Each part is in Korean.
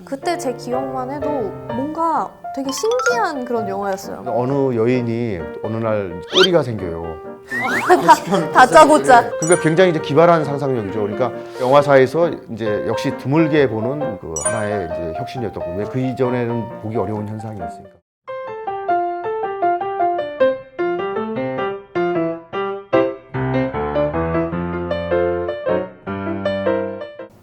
그때 제 기억만 해도 뭔가 되게 신기한 그런 영화였어요. 어느 여인이 어느 날 꼬리가 생겨요. 다짜고짜. 그러니까 굉장히 이제 기발한 상상력이죠. 그러니까 영화사에서 이제 역시 드물게 보는 그 하나의 이제 혁신이었던 거예요. 그 이전에는 보기 어려운 현상이었으니까.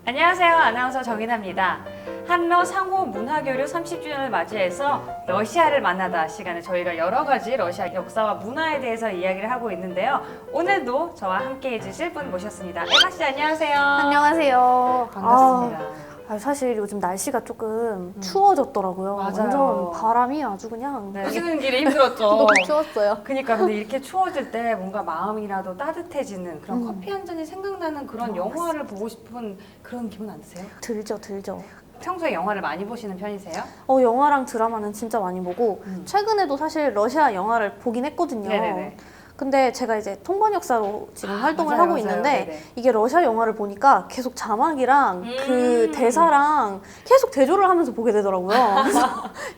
안녕하세요. 아나운서 정인아입니다. 한러 상호 문화교류 30주년을 맞이해서 러시아를 만나다 시간에 저희가 여러 가지 러시아 역사와 문화에 대해서 이야기를 하고 있는데요. 오늘도 저와 함께 해주실 분 모셨습니다. 에바 씨 안녕하세요. 안녕하세요. 반갑습니다. 사실 요즘 날씨가 조금 추워졌더라고요. 맞아요. 완전 바람이 아주 그냥 네, 오시는 길이 힘들었죠. 너무 추웠어요. 그러니까 근데 이렇게 추워질 때 뭔가 마음이라도 따뜻해지는 그런 음. 커피 한 잔이 생각나는 그런 영화를 보고 싶은 그런 기분 안 드세요? 들죠. 평소에 영화를 많이 보시는 편이세요? 영화랑 드라마는 진짜 많이 보고 최근에도 사실 러시아 영화를 보긴 했거든요. 네네네. 근데 제가 이제 통번역사로 지금 활동을 맞아요, 하고 맞아요. 있는데 네네. 이게 러시아 영화를 보니까 계속 자막이랑 그 대사랑 계속 대조를 하면서 보게 되더라고요. 그래서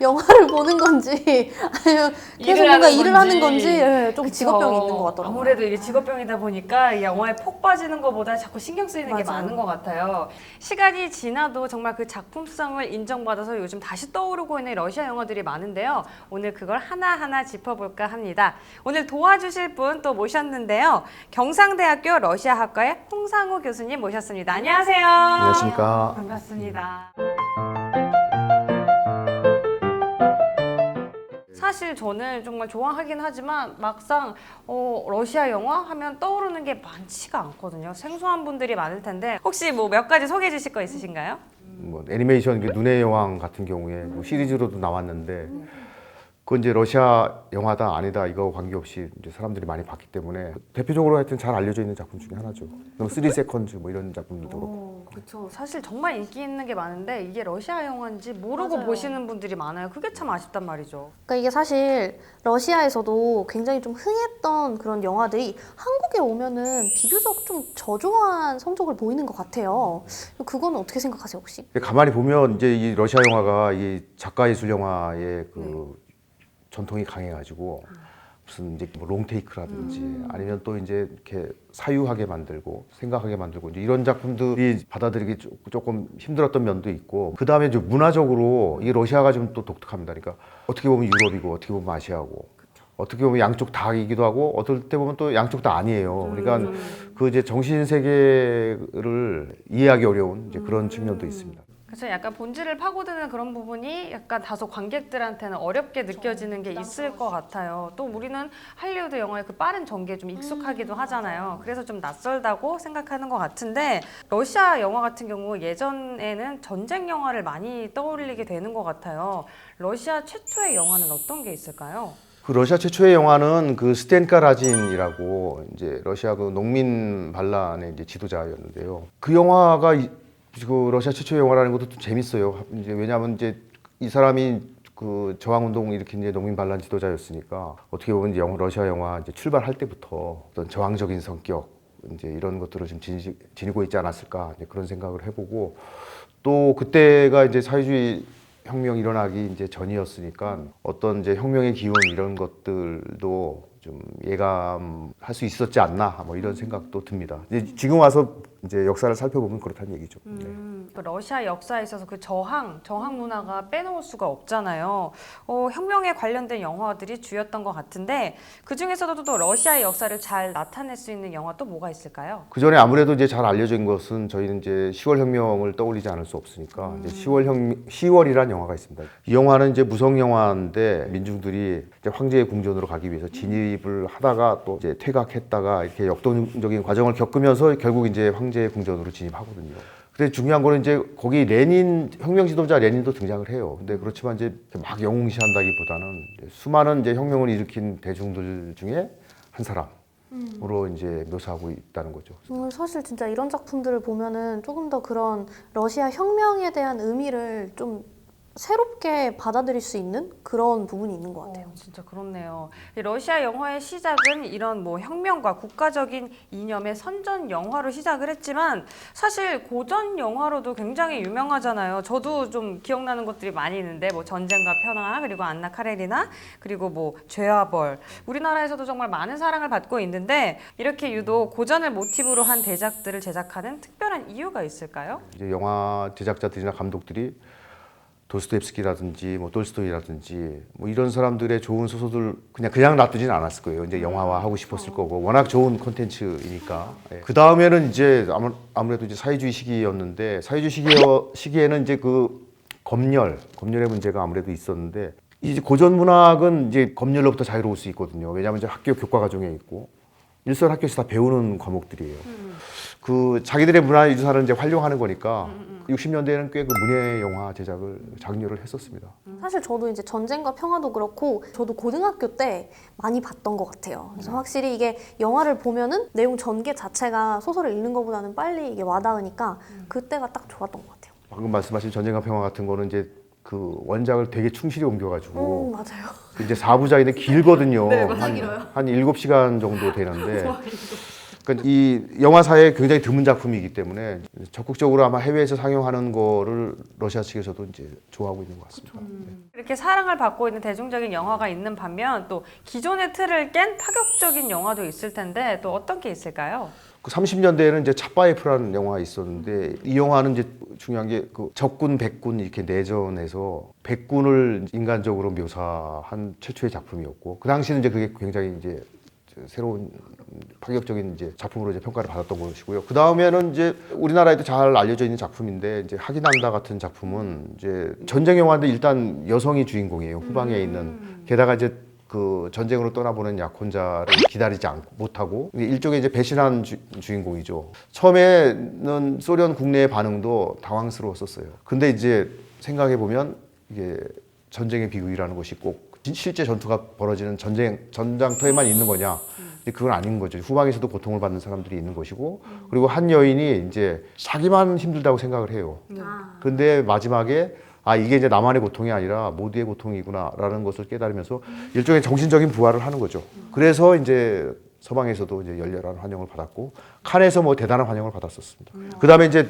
영화를 보는 건지 아니면 계속 뭔가 일을 하는 건지 좀 그쵸. 직업병이 있는 것 같더라고요. 아무래도 이게 직업병이다 보니까 이 영화에 폭 빠지는 것보다 자꾸 신경 쓰이는 게 맞아요. 많은 것 같아요. 시간이 지나도 정말 그 작품성을 인정받아서 요즘 다시 떠오르고 있는 러시아 영화들이 많은데요. 오늘 그걸 하나하나 짚어볼까 합니다. 오늘 도와주실 분 또 모셨는데요. 경상대학교 러시아학과의 홍상우 교수님 모셨습니다. 안녕하세요. 안녕하십니까. 반갑습니다. 사실 저는 정말 좋아하긴 하지만 막상 러시아 영화 하면 떠오르는 게 많지가 않거든요. 생소한 분들이 많을 텐데 혹시 뭐 몇 가지 소개해 주실 거 있으신가요? 뭐 애니메이션 눈의 여왕 같은 경우에 뭐 시리즈로도 나왔는데 그건 이제 러시아 영화다 아니다 이거 관계없이 이제 사람들이 많이 봤기 때문에 대표적으로 하여튼 잘 알려져 있는 작품 중에 하나죠. 그럼 3 세컨즈 뭐 이런 작품들도 그렇고. 그렇죠. 사실 정말 인기 있는 게 많은데 이게 러시아 영화인지 모르고 맞아요. 보시는 분들이 많아요. 그게 참 아쉽단 말이죠. 그러니까 이게 사실 러시아에서도 굉장히 좀 흥했던 그런 영화들이 한국에 오면은 비교적 좀 저조한 성적을 보이는 것 같아요. 그거는 어떻게 생각하세요, 혹시? 가만히 보면 이제 이 러시아 영화가 이 작가 예술 영화의 그 전통이 강해가지고 무슨 이제 뭐 롱테이크라든지 아니면 또 이제 이렇게 사유하게 만들고 생각하게 만들고 이제 이런 작품들이 받아들이기 조금 힘들었던 면도 있고 그 다음에 이제 문화적으로 이 러시아가 좀 또 독특합니다. 그러니까 어떻게 보면 유럽이고 어떻게 보면 아시아고 어떻게 보면 양쪽 다이기도 하고 어떨 때 보면 또 양쪽 다 아니에요. 그러니까 그 이제 정신 세계를 이해하기 어려운 이제 그런 측면도 있습니다. 그래서 약간 본질을 파고드는 그런 부분이 약간 다소 관객들한테는 어렵게 느껴지는 게 있을 것 같아요. 또 우리는 할리우드 영화의 그 빠른 전개에 좀 익숙하기도 하잖아요. 그래서 좀 낯설다고 생각하는 것 같은데 러시아 영화 같은 경우 예전에는 전쟁 영화를 많이 떠올리게 되는 것 같아요. 러시아 최초의 영화는 어떤 게 있을까요? 그 러시아 최초의 영화는 그 스텐카 라진이라고 이제 러시아 그 농민 반란의 이제 지도자였는데요. 그 영화가 그 러시아 최초의 영화라는 것도 좀 재밌어요. 이제 왜냐하면 이제 이 사람이 그 저항운동 일으킨 이제 농민 반란 지도자였으니까 어떻게 보면 이제 러시아 영화 이제 출발할 때부터 어떤 저항적인 성격 이제 이런 것들을 좀 지니고 있지 않았을까 이제 그런 생각을 해보고 또 그때가 이제 사회주의 혁명 일어나기 이제 전이었으니까 어떤 이제 혁명의 기운 이런 것들도 좀 예감할 수 있었지 않나 뭐 이런 생각도 듭니다. 이제 지금 와서 이제 역사를 살펴보면 그렇다는 얘기죠. 네. 그 러시아 역사에 있어서 그 저항 문화가 빼놓을 수가 없잖아요. 혁명에 관련된 영화들이 주였던 것 같은데 그 중에서도 또 러시아의 역사를 잘 나타낼 수 있는 영화 또 뭐가 있을까요? 그 전에 아무래도 이제 잘 알려진 것은 저희는 이제 10월 혁명을 떠올리지 않을 수 없으니까 이제 10월이라는 영화가 있습니다. 이 영화는 이제 무성 영화인데 민중들이 이제 황제의 궁전으로 가기 위해서 진입을 하다가 또 이제 퇴각했다가 이렇게 역동적인 과정을 겪으면서 결국 이제 황제의 궁전으로 진입하거든요. 근데 중요한 거는 이제 거기 레닌 혁명 지도자 레닌도 등장을 해요. 근데 그렇지만 이제 막 영웅시한다기보다는 수많은 이제 혁명을 일으킨 대중들 중에 한 사람으로 이제 묘사하고 있다는 거죠. 사실 진짜 이런 작품들을 보면은 조금 더 그런 러시아 혁명에 대한 의미를 좀 새롭게 받아들일 수 있는 그런 부분이 있는 것 같아요. 진짜 그렇네요. 이 러시아 영화의 시작은 이런 뭐 혁명과 국가적인 이념의 선전 영화로 시작을 했지만 사실 고전 영화로도 굉장히 유명하잖아요. 저도 좀 기억나는 것들이 많이 있는데 뭐 전쟁과 평화, 그리고 안나 카레리나, 그리고 뭐 죄와 벌. 우리나라에서도 정말 많은 사랑을 받고 있는데 이렇게 유독 고전을 모티브로 한 대작들을 제작하는 특별한 이유가 있을까요? 이제 영화 제작자들이나 감독들이 도스토옙스키라든지 뭐 톨스토이라든지 뭐 이런 사람들의 좋은 소설들 그냥 놔두지는 않았을 거예요. 이제 영화화 하고 싶었을 거고 워낙 좋은 콘텐츠이니까. 그 다음에는 이제 아무래도 이제 사회주의 시기였는데 사회주의 시기에는 이제 그 검열의 문제가 아무래도 있었는데 이제 고전 문학은 이제 검열로부터 자유로울 수 있거든요. 왜냐하면 이제 학교 교과 과정에 있고 일선 학교에서 다 배우는 과목들이에요. 그 자기들의 문화 유산을 이제 활용하는 거니까 60년대에는 꽤 그 문예 영화 제작을 장려를 했었습니다. 사실 저도 이제 전쟁과 평화도 그렇고 저도 고등학교 때 많이 봤던 것 같아요. 그래서 확실히 이게 영화를 보면은 내용 전개 자체가 소설을 읽는 것보다는 빨리 이게 와닿으니까 그때가 딱 좋았던 것 같아요. 방금 말씀하신 전쟁과 평화 같은 거는 이제 그 원작을 되게 충실히 옮겨가지고 맞아요. 이제 4부작인데 길거든요. 네, 맞아요. 길어요. 한 7시간 정도 되는데 그러니까 이 영화사에 굉장히 드문 작품이기 때문에 적극적으로 아마 해외에서 상영하는 거를 러시아 측에서도 이제 좋아하고 있는 것 같습니다. 이렇게 사랑을 받고 있는 대중적인 영화가 있는 반면 또 기존의 틀을 깬 파격적인 영화도 있을 텐데 또 어떤 게 있을까요? 그 30년대에는 이제 찻바이프라는 영화가 있었는데 이 영화는 이제 중요한 게 그 적군 백군 이렇게 내전에서 백군을 인간적으로 묘사한 최초의 작품이었고 그 당시는 이제 그게 굉장히 이제 새로운 파격적인 이제 작품으로 이제 평가를 받았던 것이고요. 그 다음에는 이제 우리나라에도 잘 알려져 있는 작품인데 이제 하기난다 같은 작품은 이제 전쟁 영화인데 일단 여성이 주인공이에요. 후방에 있는 게다가 이제 그 전쟁으로 떠나보는 약혼자를 기다리지 못하고 일종의 이제 배신한 주인공이죠. 처음에는 소련 국내의 반응도 당황스러웠었어요. 근데 이제 생각해 보면 이게 전쟁의 비극이라는 것이 꼭 실제 전투가 벌어지는 전장터에만 있는 거냐? 그건 아닌 거죠. 후방에서도 고통을 받는 사람들이 있는 것이고, 그리고 한 여인이 이제 자기만 힘들다고 생각을 해요. 근데 마지막에 이게 이제 나만의 고통이 아니라 모두의 고통이구나라는 것을 깨달으면서 일종의 정신적인 부활을 하는 거죠. 그래서 이제 서방에서도 이제 열렬한 환영을 받았고, 칸에서 뭐 대단한 환영을 받았었습니다. 그 다음에 이제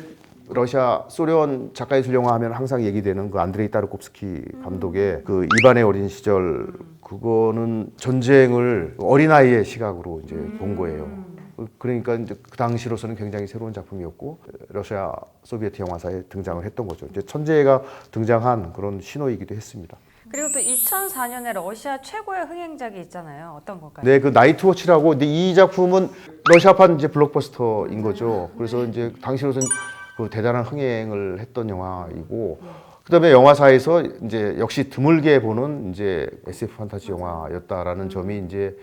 러시아, 소련 작가예술 영화 하면 항상 얘기되는 그 안드레이 따르콥스키 감독의 그 이반의 어린 시절, 그거는 전쟁을 어린아이의 시각으로 이제 본 거예요. 그러니까 이제 그 당시로서는 굉장히 새로운 작품이었고 러시아 소비에트 영화사에 등장을 했던 거죠. 이제 천재가 등장한 그런 신호이기도 했습니다. 그리고 또 2004년에 러시아 최고의 흥행작이 있잖아요. 어떤 걸까요? 네, 그 나이트워치라고. 근데 이 작품은 러시아판 이제 블록버스터인 거죠. 그래서 이제 당시로서는 그 대단한 흥행을 했던 영화이고, 그다음에 영화사에서 이제 역시 드물게 보는 이제 SF 판타지 영화였다라는 점이 이제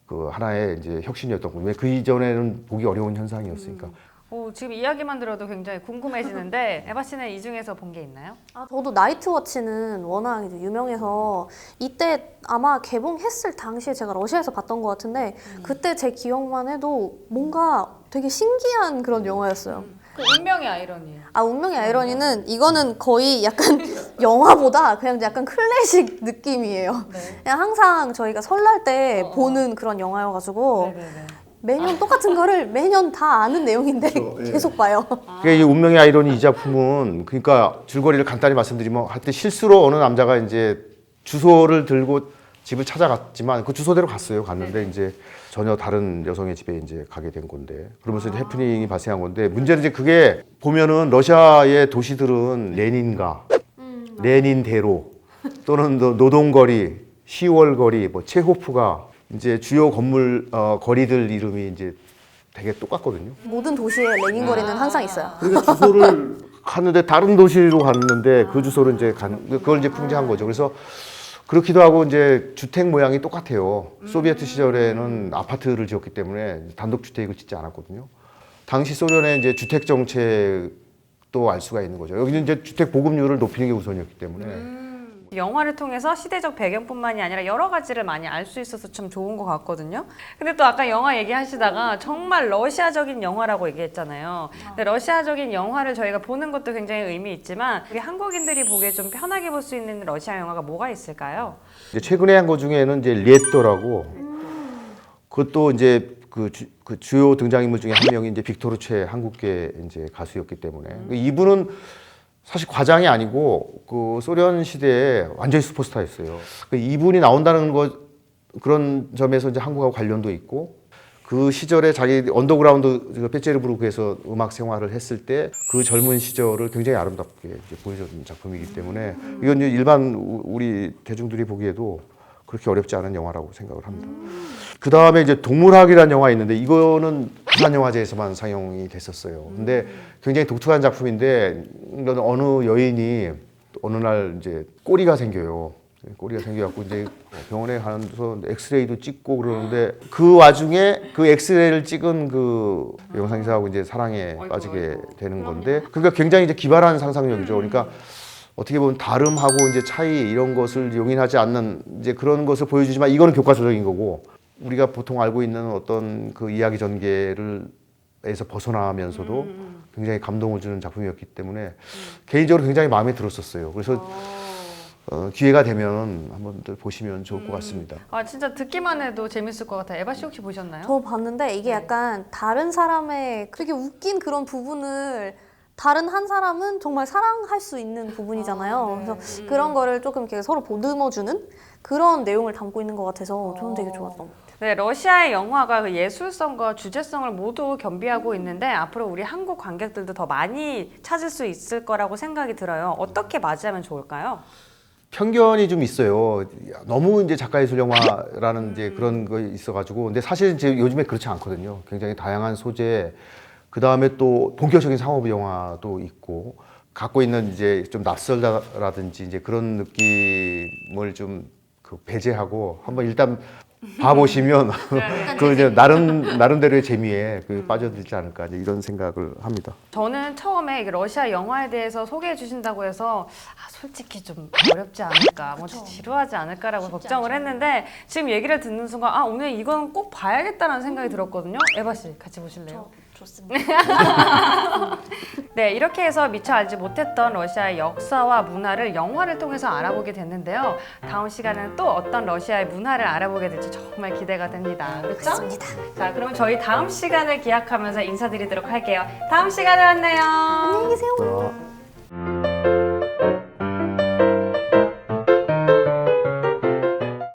그 하나의 이제 혁신이었던 거예요. 그 이전에는 보기 어려운 현상이었으니까. 지금 이야기만 들어도 굉장히 궁금해지는데 에바 씨는 이 중에서 본 게 있나요? 저도 나이트워치는 워낙 이제 유명해서 이때 아마 개봉했을 당시에 제가 러시아에서 봤던 것 같은데 그때 제 기억만 해도 뭔가 되게 신기한 그런 영화였어요. 그 운명의 아이러니예요. 운명의 아이러니는 이거는 거의 약간 영화보다 그냥 약간 클래식 느낌이에요. 네. 그냥 항상 저희가 설날 때 보는 그런 영화여가지고 네네네. 매년 똑같은 거를 매년 다 아는 내용인데 계속 봐요. 그러니까 이 운명의 아이러니 이 작품은 그러니까 줄거리를 간단히 말씀드리면 하여튼 실수로 어느 남자가 이제 주소를 들고 집을 찾아갔지만 그 주소대로 갔는데 이제 전혀 다른 여성의 집에 이제 가게 된 건데 그러면서 이제 해프닝이 발생한 건데 문제는 이제 그게 보면은 러시아의 도시들은 레닌가, 레닌대로 또는 노동거리, 시월거리, 뭐 체호프가 이제 주요 건물 거리들 이름이 이제 되게 똑같거든요. 모든 도시에 레닌 거리는 항상 있어요. 그러니까 주소를 갔는데 다른 도시로 갔는데 그 주소를 이제 그걸 이제 풍자한 거죠. 그래서 그렇기도 하고 이제 주택 모양이 똑같아요. 소비에트 시절에는 아파트를 지었기 때문에 단독 주택을 짓지 않았거든요. 당시 소련의 이제 주택 정책도 알 수가 있는 거죠. 여기는 이제 주택 보급률을 높이는 게 우선이었기 때문에 영화를 통해서 시대적 배경뿐만이 아니라 여러 가지를 많이 알 수 있어서 참 좋은 것 같거든요. 근데 또 아까 영화 얘기하시다가 정말 러시아적인 영화라고 얘기했잖아요. 근데 러시아적인 영화를 저희가 보는 것도 굉장히 의미 있지만 우리 한국인들이 보기에 좀 편하게 볼 수 있는 러시아 영화가 뭐가 있을까요? 이제 최근에 한 거 중에는 이제 리에토라고 그것도 이제 그 주요 등장인물 중에 한 명이 이제 빅토르 최 한국계 이제 가수였기 때문에 이분은 사실 과장이 아니고 그 소련 시대에 완전히 슈퍼스타였어요. 이분이 나온다는 거 그런 점에서 이제 한국하고 관련도 있고 그 시절에 자기 언더그라운드 페체르부르크에서 음악 생활을 했을 때 그 젊은 시절을 굉장히 아름답게 이제 보여준 작품이기 때문에 이건 이제 일반 우리 대중들이 보기에도 그렇게 어렵지 않은 영화라고 생각을 합니다. 그 다음에 이제 동물학이라는 영화 있는데 이거는 부산영화제에서만 상영이 됐었어요. 근데 굉장히 독특한 작품인데 이건 어느 여인이 어느 날 이제 꼬리가 생겨요. 꼬리가 생겨갖고 이제 병원에 가서 엑스레이도 찍고 그러는데 그 와중에 그 엑스레이를 찍은 그 영상기사하고 이제 사랑에 빠지게 되는 건데 그러니까 굉장히 이제 기발한 상상력이죠. 그러니까 어떻게 보면 다름하고 이제 차이 이런 것을 용인하지 않는 이제 그런 것을 보여주지만 이거는 교과서적인 거고 우리가 보통 알고 있는 어떤 그 이야기 전개를 에서 벗어나면서도 굉장히 감동을 주는 작품이었기 때문에 개인적으로 굉장히 마음에 들었었어요. 그래서 기회가 되면 한번 보시면 좋을 것 같습니다. 아 진짜 듣기만 해도 재밌을 것 같아요. 에바 씨 혹시 보셨나요? 저 봤는데 이게 약간 다른 사람의 되게 웃긴 그런 부분을 다른 한 사람은 정말 사랑할 수 있는 부분이잖아요. 그래서 그런 거를 조금 이렇게 서로 보듬어주는 그런 내용을 담고 있는 것 같아서 저는 되게 좋았던 것 같아요. 네, 러시아의 영화가 그 예술성과 주제성을 모두 겸비하고 있는데 앞으로 우리 한국 관객들도 더 많이 찾을 수 있을 거라고 생각이 들어요. 어떻게 맞이하면 좋을까요? 편견이 좀 있어요. 너무 이제 작가예술 영화라는 이제 그런 거 있어가지고 근데 사실 이제 요즘에 그렇지 않거든요. 굉장히 다양한 소재 그 다음에 또 본격적인 상업 영화도 있고 갖고 있는 이제 좀 낯설다라든지 이제 그런 느낌을 좀 그 배제하고 한번 일단 봐보시면 그 이제 나름대로의 재미에 그 빠져들지 않을까 이제 이런 생각을 합니다. 저는 처음에 이게 러시아 영화에 대해서 소개해 주신다고 해서 솔직히 좀 어렵지 않을까, 뭐 지루하지 않을까라고 걱정을 했는데 지금 얘기를 듣는 순간 오늘 이건 꼭 봐야겠다는 생각이 들었거든요. 에바 씨 같이 보실래요? 좋습니다. 네, 이렇게 해서 미처 알지 못했던 러시아의 역사와 문화를 영화를 통해서 알아보게 됐는데요. 다음 시간에는 또 어떤 러시아의 문화를 알아보게 될지 정말 기대가 됩니다. 그렇죠? 맞습니다. 자, 그럼 저희 다음 시간을 기약하면서 인사드리도록 할게요. 다음 시간에 만나요. 안녕히 계세요. 어.